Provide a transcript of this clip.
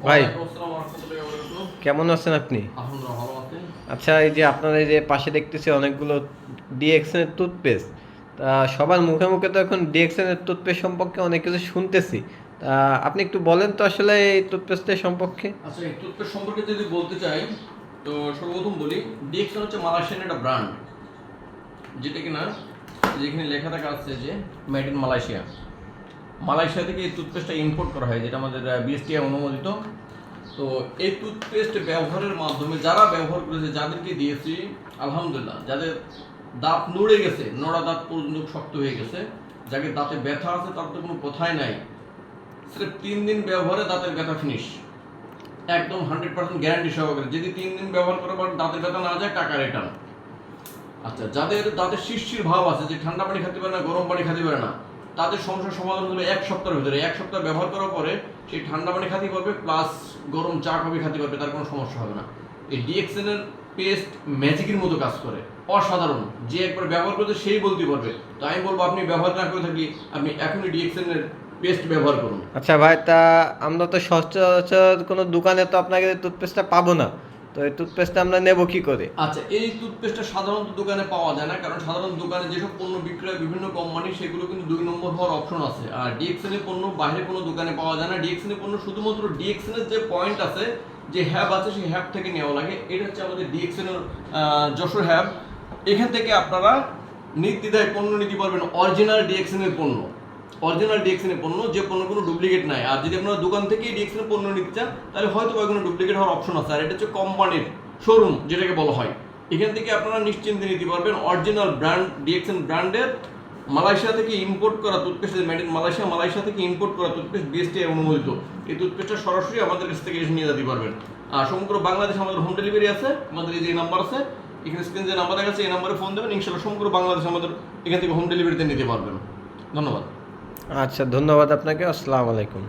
ভাই ওয়ালাইকুম আসসালাম ওয়া রাহমাতুল্লাহি ওয়া বারাকাতুহু। কেমন আছেন আপনি? আলহামদুলিল্লাহ ভালো আছি। আচ্ছা, এই যে আপনার এই যে পাশে দেখতেছি অনেকগুলো ডিএক্সএন এর টুথপেস্ট। তা সবার মুখে মুখে তো এখন ডিএক্সএন এর টুথপেস্ট সম্পর্কে অনেক কিছু শুনতেছি। তা আপনি একটু বলেন তো আসলে এই টুথপেস্টের সম্পর্কে। আচ্ছা, এই টুথপেস্ট সম্পর্কে যদি বলতে চাই, তো সর্বপ্রথম বলি, ডিএক্সন হচ্ছে মালয়েশিয়ান একটা ব্র্যান্ড, যেটা কিনা যেখানে লেখা থাকা আছে যে মেড ইন মালয়েশিয়া। মালয়েশিয়া থেকে এই টুথপেস্টটা ইম্পোর্ট করা হয়, যেটা আমাদের বিএসটিআই অনুমোদিত। তো এই টুথপেস্ট ব্যবহারের মাধ্যমে যারা ব্যবহার করেছে, যাদেরকে দিয়েছি, আলহামদুলিল্লাহ, যাদের দাঁত নড়ে গেছে, নড়া দাঁত পর্যন্ত শক্ত হয়ে গেছে, যাদের দাঁতে ব্যথা আছে, তার তো কোনো কথাই নাই। সির্ফ 3 দিন ব্যবহারে দাঁতের ব্যথা ফিনিশ, একদম 100% গ্যারান্টি সহকারে। যদি 3 দিন ব্যবহার করার পর দাঁতের ব্যথা না যায়, টাকা রিটার্ন। আচ্ছা, যাদের দাঁতে শিরশির ভাব আছে, যে ঠান্ডা পানি খেতে পারে না, গরম পানি খেতে পারে না, তাদের সমস্যার সমাধান হলো 1 সপ্তাহের ভিতরে। 1 সপ্তাহ ব্যবহার করার পরে সেই ঠান্ডা পানি খেতে পারবে, প্লাস গরম চা কফি খেতে পারবে, তার কোনো সমস্যা হবে না। এই ডিএক্সএন এর পেস্ট ম্যাজিকের মতো কাজ করে, অসাধারণ। যে একবার ব্যবহার করতে সেই বলতে পারবে। তো আমি বলবো, আপনি ব্যবহার না করে থাকি, আপনি এখনই ডিএক্সএন এর পেস্ট ব্যবহার করুন। আচ্ছা ভাই, তা আমরা তো সচরাচর কোনো দোকানে তো আপনাকে টুথপেস্টটা পাবো না। তো এই টুথপেস্টটা আমরা নেব কি করে? আচ্ছা, এই টুথপেস্টটা সাধারণত দোকানে পাওয়া যায় না, কারণ সাধারণ দোকানে যেসব পণ্য বিক্রয় বিভিন্ন কোম্পানি, সেগুলো কিন্তু 2 নম্বর হওয়ার অপশন আছে। আর ডিএক্সএন এর পণ্য বাইরে কোনো দোকানে পাওয়া যায় না। ডিএক্সএন এর পণ্য শুধুমাত্র ডিএক্সএন এর যে পয়েন্ট আছে, যে হ্যাব আছে, সেই হ্যাব থেকে নেওয়া লাগে। এটা হচ্ছে আমাদের ডিএক্সএন এর যশোর হ্যাব। এখান থেকে আপনারা নির্দ্বিধায় পণ্য নিতে পারবেন, অরিজিনাল ডিএক্সএন এর পণ্য। অরিজিনাল ডিএক্সএন এর পণ্য, যে পণ্য কোনো ডুপ্লিকেট নাই। আর যদি আপনারা দোকান থেকে ডিএক্সএন এর পণ্য নিতে চান, তাহলে হয়তো কোনো ডুপ্লিকেট হওয়ার অপশন আছে। আর এটা হচ্ছে কোম্পানির শোরুম, যেটাকে বলা হয়। এখান থেকে আপনারা নিশ্চিন্তে নিতে পারবেন অরিজিনাল ব্র্যান্ড, ডিএক্সএন ব্র্যান্ডের, মালয়েশিয়া থেকে ইম্পোর্ট করা toothpaste, made in Malaysia, Malaysia থেকে ইম্পোর্ট করা টুথপেস্ট, বিএসটিআই অনুমোদিত। এই টুথপেস্টটা সরাসরি আমাদের কাছ থেকে এসে নিয়ে যেতে পারবেন। আর সমগ্র বাংলাদেশে আমাদের হোম ডেলিভারি আছে। আমাদের এই যে নাম্বার আছে, এখানে স্ক্রিন যে নাম্বার দেখা যাচ্ছে, এই নাম্বারে ফোন দেবেন, ইনশাআল্লাহ সমগ্র বাংলাদেশে আমাদের এখান থেকে হোম ডেলিভারিতে নিতে পারবেন। ধন্যবাদ। আচ্ছা, ধন্যবাদ আপনাকে। আসসালামু আলাইকুম।